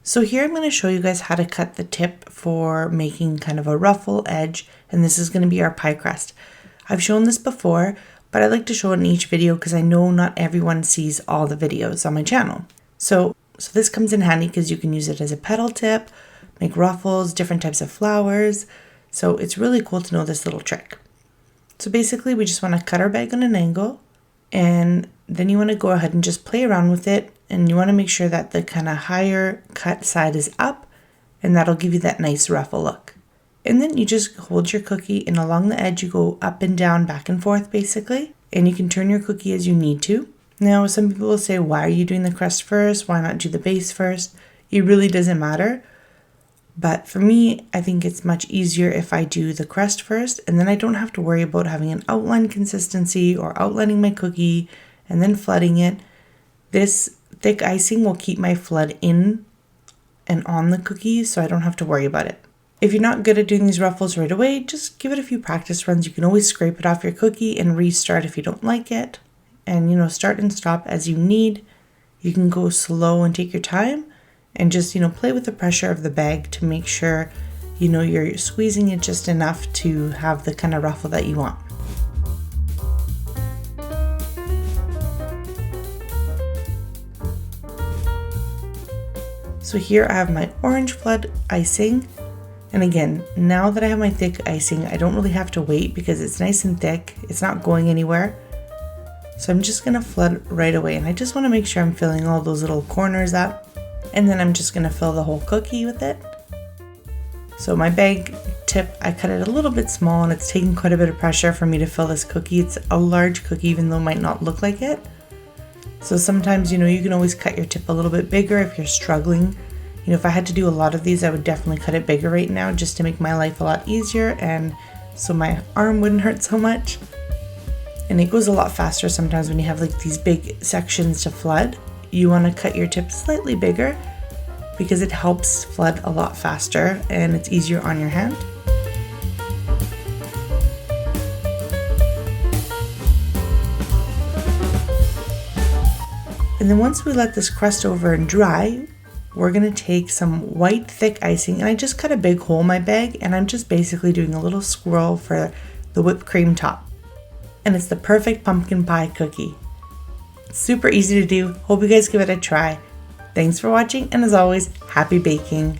So here I'm going to show you guys how to cut the tip for making kind of a ruffle edge, and this is going to be our pie crust. I've shown this before, but I like to show it in each video because I know not everyone sees all the videos on my channel. So this comes in handy because you can use it as a petal tip, make ruffles, different types of flowers. So it's really cool to know this little trick. So basically we just want to cut our bag on an angle, and then you want to go ahead and just play around with it, and you want to make sure that the kind of higher cut side is up, and that'll give you that nice ruffle look. And then you just hold your cookie, and along the edge you go up and down, back and forth basically, and you can turn your cookie as you need to. Now some people will say, why are you doing the crust first? Why not do the base first? It really doesn't matter. But for me, I think it's much easier if I do the crust first, and then I don't have to worry about having an outline consistency or outlining my cookie and then flooding it. This thick icing will keep my flood in and on the cookie, so I don't have to worry about it. If you're not good at doing these ruffles right away, just give it a few practice runs. You can always scrape it off your cookie and restart if you don't like it. And start and stop as you need. You can go slow and take your time and just play with the pressure of the bag to make sure you're squeezing it just enough to have the kind of ruffle that you want. So here I have my orange flood icing, and again, now that I have my thick icing, I don't really have to wait because it's nice and thick. It's not going anywhere. So I'm just gonna flood right away, and I just want to make sure I'm filling all those little corners up, and then I'm just gonna fill the whole cookie with it. So my bag tip, I cut it a little bit small, and it's taking quite a bit of pressure for me to fill this cookie. It's a large cookie, even though it might not look like it. So sometimes, you can always cut your tip a little bit bigger if you're struggling. If I had to do a lot of these, I would definitely cut it bigger right now just to make my life a lot easier and so my arm wouldn't hurt so much. And it goes a lot faster sometimes when you have like these big sections to flood. You want to cut your tip slightly bigger because it helps flood a lot faster and it's easier on your hand. And then once we let this crust over and dry, we're going to take some white thick icing, and I just cut a big hole in my bag, and I'm just basically doing a little swirl for the whipped cream top. And it's the perfect pumpkin pie cookie. It's super easy to do. Hope you guys give it a try. Thanks for watching, and as always, happy baking.